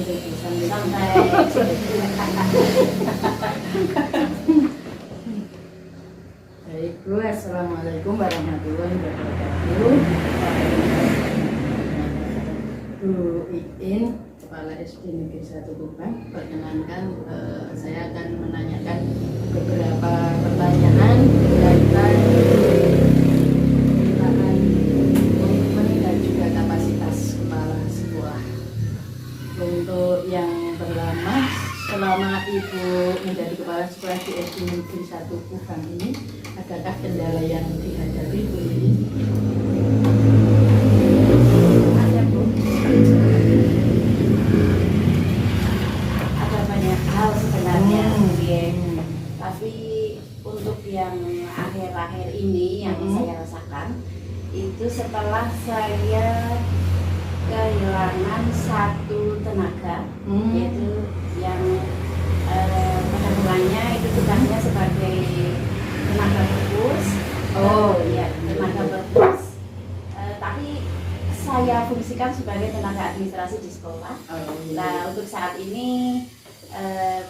santai. Baik, Bu. Assalamualaikum warahmatullahi wabarakatuh. Bu Iin, Kepala SD Negeri 1 Kupang. Perkenankan, saya akan menanyakan beberapa pertanyaan berkaitan penggunaan komitmen dan juga kapasitas kepala sekolah. Untuk yang pertama, selama Ibu menjadi kepala sekolah di SD Negeri 1 Kupang ini, adakah kendala yang dihadapi Bu Iin? Ada Bu, ada banyak hal sebenarnya, tapi untuk yang akhir-akhir ini yang saya rasakan itu setelah saya kehilangan satu tenaga, yaitu yang pada mulanya itu tugasnya sebagai tenaga perpus. Ya, tenaga perpus. Tapi saya fungsikan sebagai tenaga administrasi di sekolah. Nah, untuk saat ini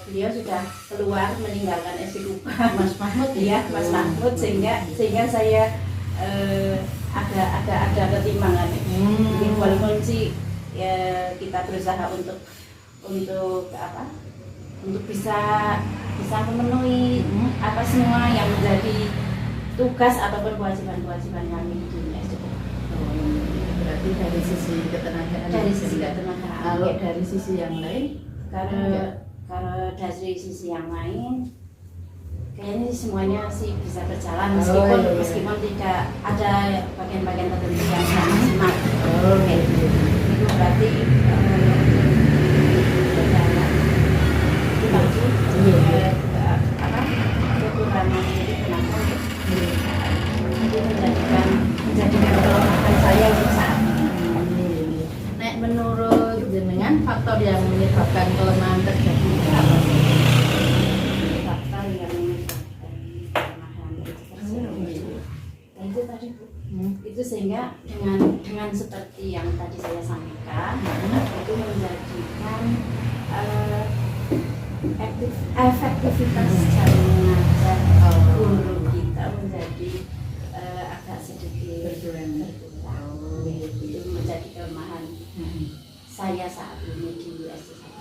beliau sudah keluar meninggalkan SD Kupang, Mas Mahmud ya, Mas Mahmud, sehingga saya ada ketimbangan. Jadi walaupun sih ya, kita berusaha untuk bisa memenuhi apa semua yang menjadi tugas ataupun kewajiban kami di dunia SD Kupang. Berarti dari sisi ketenagaan. Dari sisi ketenagaan. Kalau dari sisi yang lain, kalau dari sisi yang lain kayaknya semuanya sih bisa berjalan meskipun tidak ada bagian-bagian tertentu yang sangat maksimal. Itu berarti berjalan dibagi kekurangan jadi kenapa itu menjadikan kelemahan saya untuk saat ini. Nek menurut jenengan faktor yang menyebabkan kelemahan terjadi itu apa sih? Faktor yang menyebabkan kelemahan itu tadi Bu, itu sehingga dengan seperti yang tadi saya sampaikan, itu menjadikan efektivitas cara mengajar guru kita menjadi agak sedikit berkurang. Itu menjadi kelemahan saya saat ini di SD1.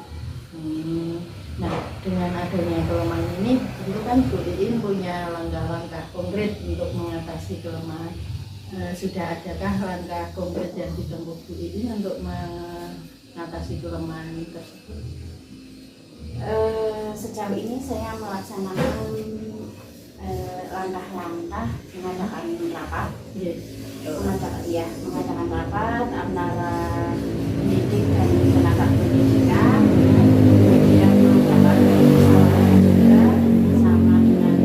Nah, dengan adanya kelemahan ini, itu kan Bu Iin punya langkah-langkah konkret untuk mengatasi kelemahan. Sudah adakah langkah konkret yang ditempuh Bu Iin untuk mengatasi kelemahan tersebut? Sejauh ini saya melaksanakan langkah-langkah mengadakan rapat, mengadakan rapat antara pendidik dan tenaga pendidikan, kemudian mengadakan musyawarah juga bersama dengan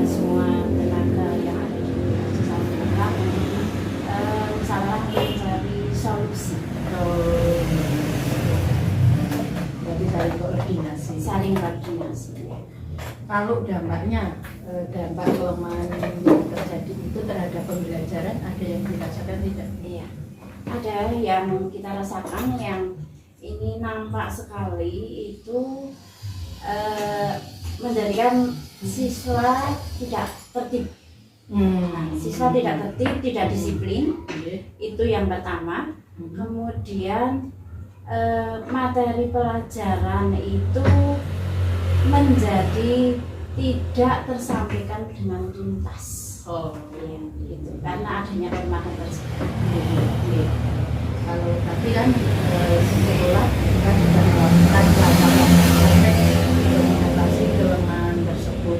semua tenaga yang ada di satu tempat untuk musyawarah mencari solusi. Berarti saling koordinasi. Kalau dampaknya, dampak kelemahan yang terjadi itu terhadap pembelajaran, ada yang dirasakan tidak? Iya, ada yang kita rasakan yang ini nampak sekali itu menjadikan siswa tidak tertib. Siswa tidak tertib, tidak disiplin, itu yang pertama. Kemudian materi pelajaran itu menjadi tidak tersampaikan dengan tuntas. Gitu. Karena adanya kelemahan tersebut. Kalau tadi kan sekolah kita sudah melakukan langkah-langkah untuk mengatasi kelemahan tersebut.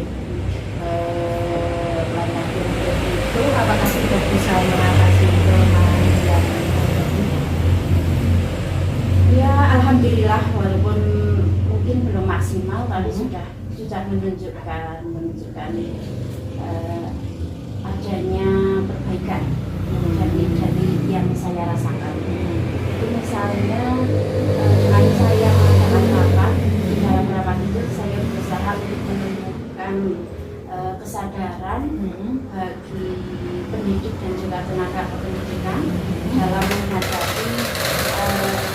Langkah konkret itu apakah sudah bisa mengatasi kelemahan yang terjadi? Ya, alhamdulillah, walaupun mungkin belum maksimal, tapi sudah menunjukkan adanya perbaikan dari yang saya rasakan. Itu misalnya dengan saya melakukan rapat, di dalam rapat itu saya berusaha untuk menemukan kesadaran bagi pendidik dan juga tenaga kependidikan dalam menghadapi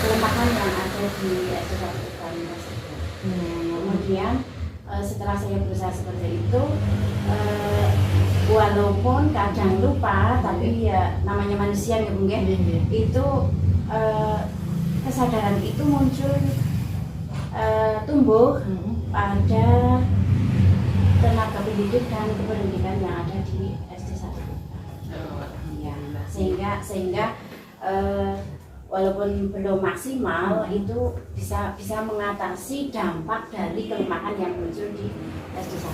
kelemahan yang ada ada di SD 1 Tuban tersebut. Kemudian setelah saya berusaha seperti itu, walaupun kadang lupa, tapi ya namanya manusia ya mungkin itu kesadaran itu muncul, tumbuh pada tenaga pendidik dan kependidikan yang ada di SD 1 Tuban. Ya, sehingga walaupun belum maksimal itu bisa mengatasi dampak dari kelemahan yang muncul di SD 1.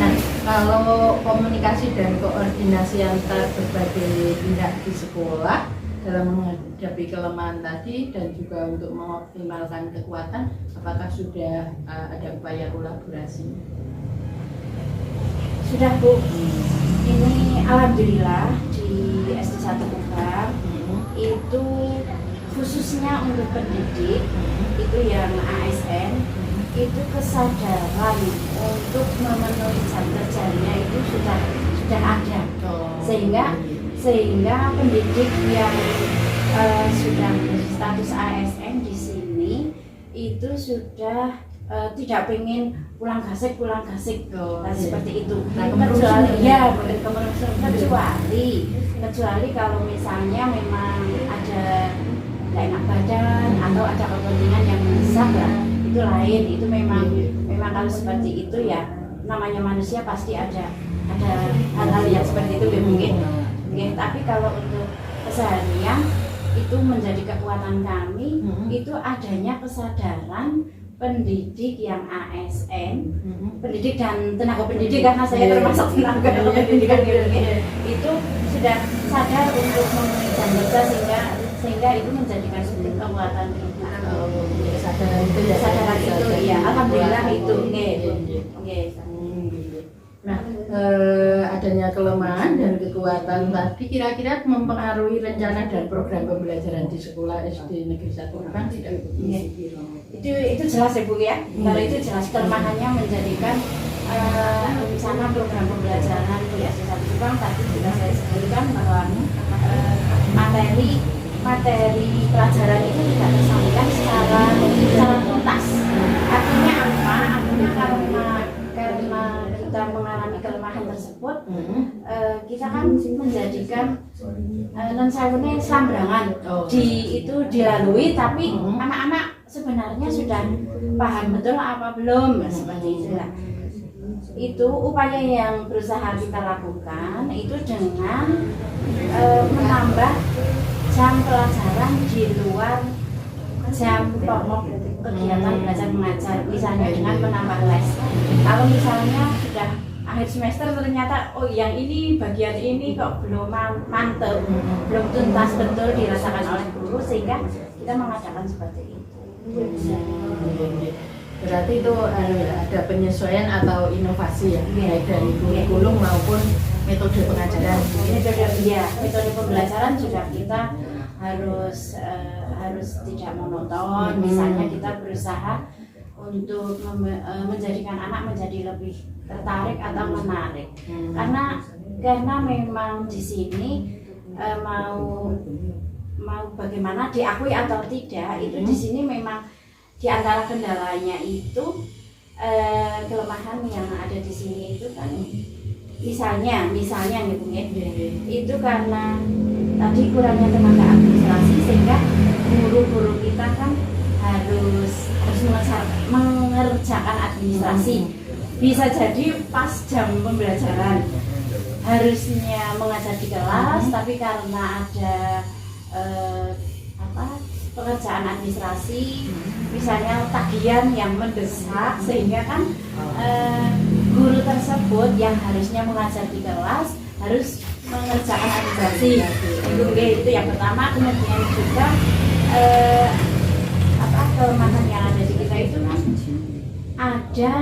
Nah, kalau komunikasi dan koordinasi antar berbagai pihak di sekolah dalam menghadapi kelemahan tadi dan juga untuk mengoptimalkan kekuatan, apakah sudah ada upaya kolaborasi? Sudah Bu, ini alhamdulillah di SD 1 Tuban itu khususnya untuk pendidik itu yang ASN itu kesadaran untuk memenuhi jam kerjanya itu sudah ada, sehingga pendidik yang sudah berstatus ASN di sini itu sudah tidak pengen pulang gasik seperti itu. Kecuali kalau misalnya memang ada nggak enak badan atau ada kepentingan yang mendesak lah, itu lain. Itu memang kalau seperti itu ya namanya manusia pasti ada hal-hal yang seperti itu mungkin. Tapi kalau untuk keseharian itu menjadi kekuatan kami, itu adanya kesadaran pendidik yang ASN, pendidik dan tenaga pendidik karena saya termasuk tenaga pendidikan itu sudah sadar untuk memenuhi jam kerja sehingga itu menjadikan sumber kekuatan kita. Kesadaran itu ya alhamdulillah itu. Nah, adanya kelemahan dan kekuatan tadi kira-kira mempengaruhi rencana dan program pembelajaran di sekolah SD Negeri 1 Tuban tidak? Itu jelas ya Bu ya. Kalau itu jelas kelemahannya menjadikan rencana program pembelajaran di SD 1 Tuban tadi sudah saya sebutkan bahwa materi pelajaran itu tidak tersampaikan secara tuntas. Artinya apa? Artinya karena kita mengalami kelemahan tersebut, kita kan menjadikan non-sewene sambrangan itu dilalui, tapi anak-anak sebenarnya sudah paham betul apa belum, seperti itulah. Itu upaya yang berusaha kita lakukan itu dengan menambah jam pelajaran di luar jam pokok kegiatan belajar mengajar, misalnya dengan menambah les. Kalau misalnya sudah akhir semester ternyata yang ini bagian ini kok belum mantap, belum tuntas betul dirasakan oleh guru, sehingga kita mengadakan seperti itu. Berarti itu ada penyesuaian atau inovasi ya, baik dari kurikulum maupun metode pengajaran. Metode pembelajaran sudah kita harus tidak monoton. Misalnya kita berusaha untuk menjadikan anak menjadi lebih tertarik atau menarik. Karena memang di sini mau bagaimana diakui atau tidak, itu di sini memang di antara kendalanya itu kelemahan yang ada di sini itu kan misalnya gitu ya, itu karena tadi kurangnya tenaga administrasi, sehingga guru-guru kita kan harus mengerjakan administrasi. Bisa jadi pas jam pembelajaran harusnya mengajar di kelas, tapi karena ada pekerjaan administrasi, misalnya tagihan yang mendesak, sehingga kan guru tersebut yang harusnya mengajar di kelas harus mengerjakan administrasi. Itu yang pertama. Kemudian juga kelemahan yang ada di kita itu kan ada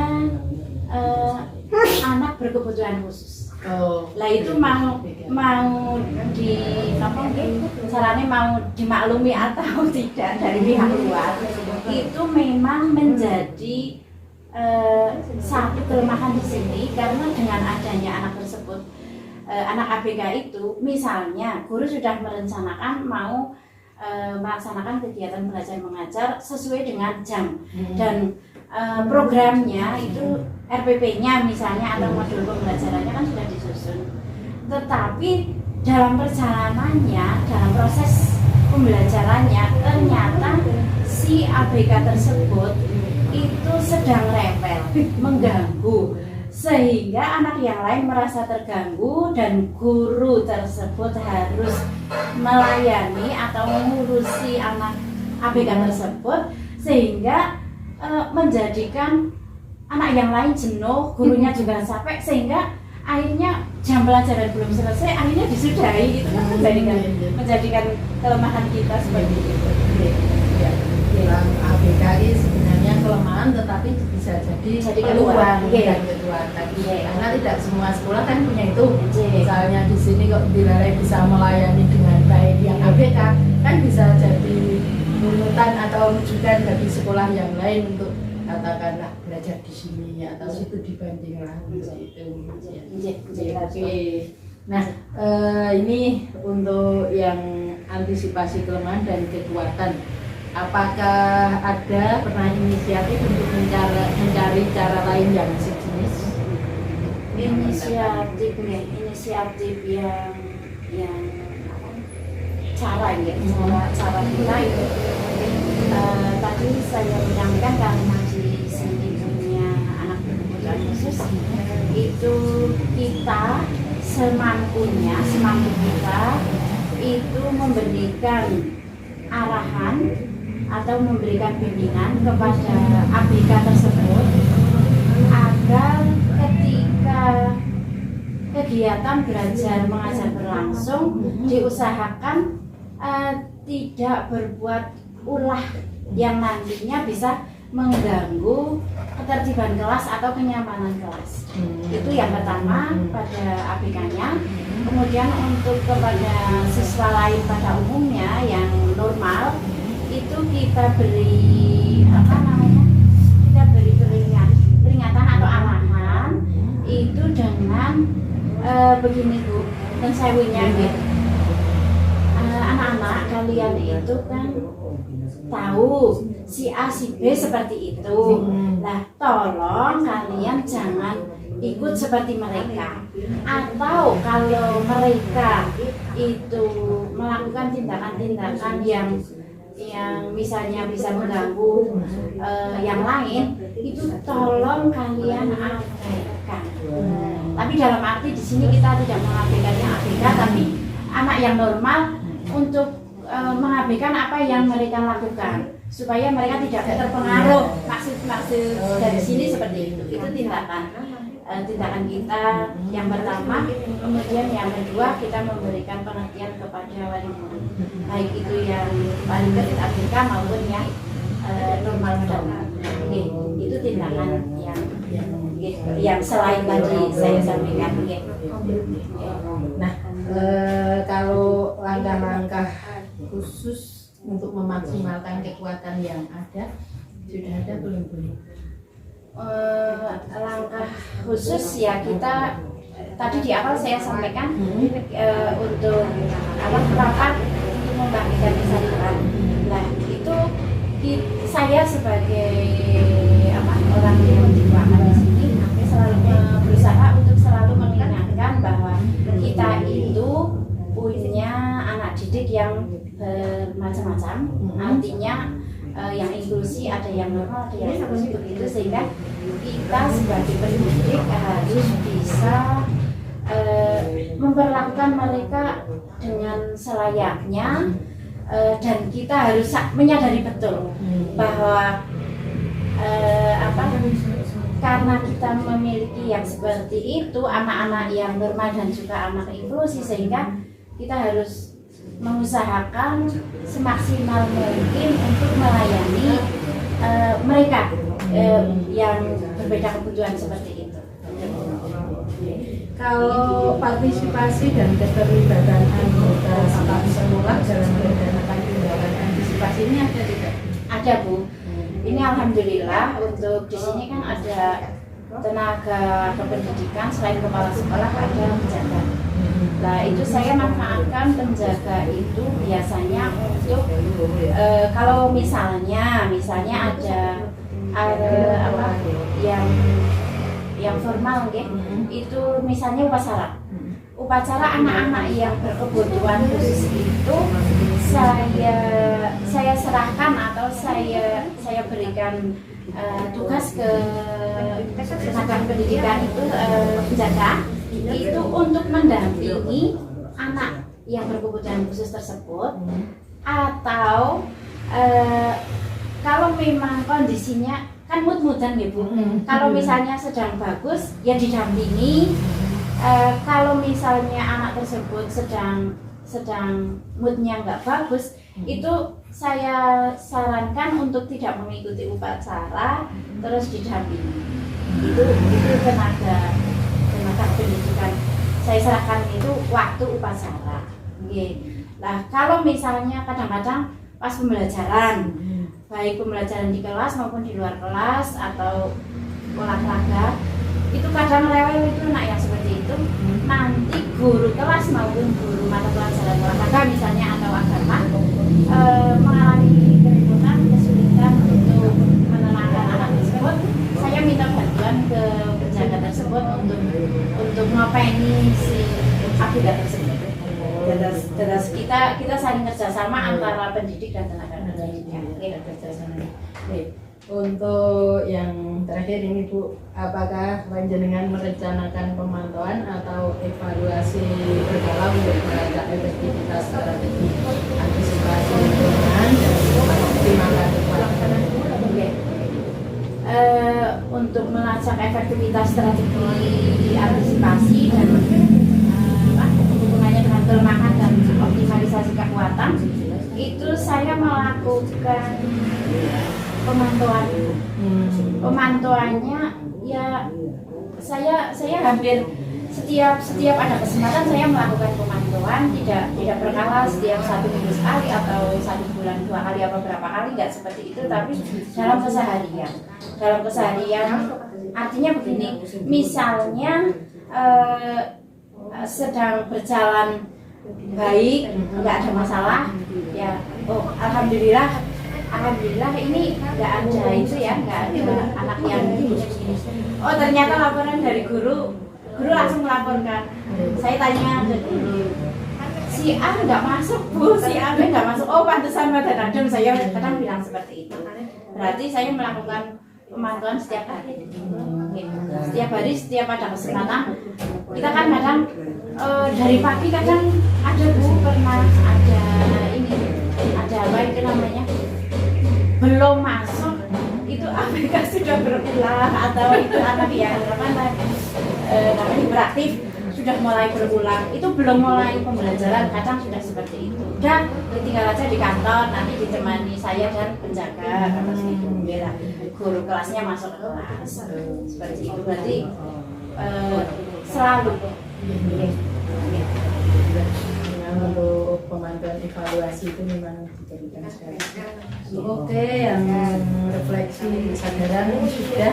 anak berkebutuhan khusus. Lah itu mau di caranya mau dimaklumi atau tidak dari pihak luar, itu memang menjadi satu kelemahan di sini, karena dengan adanya anak tersebut, anak ABK itu misalnya guru sudah merencanakan mau melaksanakan kegiatan belajar mengajar sesuai dengan jam dan programnya itu RPP-nya misalnya atau modul pembelajarannya kan sudah disusun. Tetapi dalam perjalanannya, dalam proses pembelajarannya ternyata si ABK tersebut itu sedang rewel, mengganggu, sehingga anak yang lain merasa terganggu dan guru tersebut harus melayani atau mengurusi anak ABK tersebut, sehingga menjadikan anak yang lain jenuh, gurunya juga capek, sehingga akhirnya jam pelajaran belum selesai, akhirnya disudahi. Itu kan menjadikan kelemahan kita seperti itu. Ya, bilang ABKI sebenarnya kelemahan, tetapi bisa jadi peluang dan kekuatan. Karena tidak semua sekolah kan punya itu. Misalnya di sini kok Dilalai bisa melayani dengan baik yang ABK, kan bisa jadi runutan atau rujukan bagi sekolah yang lain untuk katakanlah belajar di sini atau situ dibandinglah itu. Oke. Nah, ini untuk yang antisipasi kelemahan dan kekuatan. Apakah ada pernah inisiatif untuk mencari cara lain yang sejenis? Inisiatif yang cara kita itu tadi saya menyampaikan karena di sini punya anak berkebutuhan khusus, itu kita semampu kita itu memberikan arahan atau memberikan bimbingan kepada ABK tersebut agar ketika kegiatan belajar mengajar berlangsung diusahakan tidak berbuat ulah yang nantinya bisa mengganggu ketertiban kelas atau kenyamanan kelas. Itu yang pertama pada ABK-nya. Kemudian untuk kepada siswa lain pada umumnya yang normal itu kita beri kita beri peringatan atau arahan itu dengan begini Bu, dan sewunya gitu. Anak-anak kalian itu kan tahu si A si B seperti itu. Nah, tolong kalian jangan ikut seperti mereka. Atau kalau mereka itu melakukan tindakan-tindakan yang misalnya bisa mengganggu yang lain, itu tolong kalian abaikan. Tapi dalam arti di sini kita tidak mengabaikannya ABK, tapi anak yang normal untuk mengabaikan apa yang mereka lakukan supaya mereka tidak terpengaruh. Maksud dari sini seperti itu. Itu tindakan kita yang pertama. Kemudian yang kedua, kita memberikan pengertian kepada wali murid, baik itu yang paling kecil ABK maupun yang normal pada itu tindakan yang selain tadi saya sampaikan. Nah, kalau langkah-langkah khusus untuk memaksimalkan kekuatan yang ada sudah ada belum? Langkah khusus ya kita tadi di awal saya sampaikan untuk rapat untuk membagikan kesadaran. Nah itu saya sebagai orang yang memperjuangkan di sini selalu berusaha untuk selalu mengingatkan bahwa kita itu punya anak didik yang bermacam-macam, artinya yang inklusi, ada yang normal, ada yang inklusi, begitu, sehingga kita sebagai pendidik harus bisa memperlakukan mereka dengan selayaknya, dan kita harus menyadari betul bahwa karena kita memiliki yang seperti itu, anak-anak yang normal dan juga anak inklusi, sehingga kita harus mengusahakan semaksimal mungkin untuk melayani mereka yang berbeda kebutuhan seperti itu. Kalau partisipasi dan keterlibatan anggota staf sekolah dalam merencanakan tindakan antisipasi ini ada tidak? Ada Bu. Ini alhamdulillah untuk di sini kan ada tenaga kependidikan, selain kepala sekolah ada penjaga. Nah itu saya manfaatkan penjaga itu biasanya itu kalau misalnya ada apa yang formal gitu, itu misalnya upacara anak-anak yang berkebutuhan khusus itu saya serahkan atau saya berikan tugas ke tenaga pendidikan itu penjaga itu untuk mendampingi anak yang berkebutuhan khusus tersebut, atau kalau memang kondisinya kan mood-moodan ya Bu. Kalau misalnya sedang bagus ya didampingi. Kalau misalnya anak tersebut sedang moodnya nggak bagus, itu saya sarankan untuk tidak mengikuti upacara, terus didampingi. Itu tenaga pendidikan. Saya serahkan itu waktu upacara. Nah, kalau misalnya kadang-kadang pas pembelajaran, baik pembelajaran di kelas maupun di luar kelas atau olahraga, itu kadang rewel itu anak yang seperti itu. Nanti guru kelas maupun guru mata pelajaran olahraga misalnya atau agama mengalami keributan, kesulitan untuk menenangkan anak tersebut, saya minta bantuan ke penjaga tersebut untuk ngopeni si abdi tersebut. Terus kita saling kerjasama antara pendidik dan tenaga pendidik. Untuk yang terakhir ini Bu, apakah panjenengan merencanakan pemantauan atau evaluasi berkala untuk melacak efektivitas strategi antisipasi lingkungan dan mengoptimalkan kekuatan? Untuk melacak efektivitas strategi antisipasi dan hubungannya dengan kelemahan dan optimalisasi kekuatan, itu saya melakukan pemantauannya ya saya hampir setiap ada kesempatan saya melakukan pemantauan, tidak berkala setiap 1 minggu sekali atau 1 bulan 2 kali atau berapa kali, nggak seperti itu, tapi dalam keseharian artinya begini, misalnya sedang berjalan baik, nggak ada masalah ya, oh alhamdulillah ini nggak ada itu ya, nggak ada anak yang oh ternyata laporan dari guru langsung melaporkan. Saya tanya ke guru, si A nggak masuk Bu, si A nggak masuk, oh pantesan pada nadem. Saya kadang bilang seperti itu. Berarti saya melakukan pemantauan setiap hari. Setiap ada kesempatan. Kita kan kadang dari pagi kadang ada Bu, pernah ada apa itu namanya, belum masuk itu ABK sudah berulang, atau itu anak yang namanya beraktif sudah mulai berulang, itu belum mulai pembelajaran, kadang sudah seperti itu. Dan tinggal aja di kantor, nanti ditemani saya dan penjaga atau itu biar guru kelasnya masuk ke kelas, seperti itu. Berarti selalu untuk pemantauan evaluasi itu memang dijadikan sekali. Oke, yang refleksi kesadaran sudah,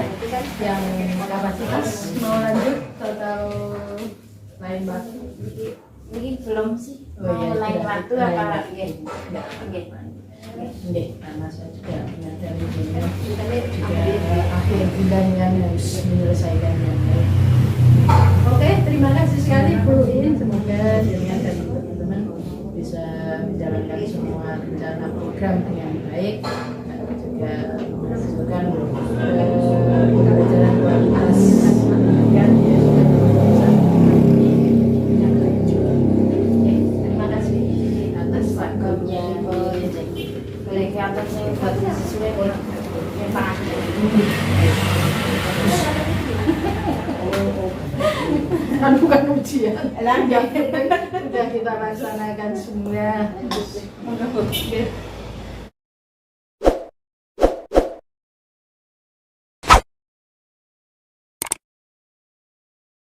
yang kapasitas mau lanjut atau lain waktu? Ini belum sih, iya, lain waktu apa? Karena saya juga menyadari juga akhir bulan yang harus menyelesaikan yang baik. Oke, terima kasih sekali Bu In, semoga jaringan dan teman-teman bisa menjalankan semua rencana program dengan baik dan juga menghasilkan pembelajaran kualitas pendidikan yang baik juga. Terima kasih atas waktunya. Boleh ke atasnya buat sesuai dengan Pak. Kan bukan ujian, udah kita laksanakan semua.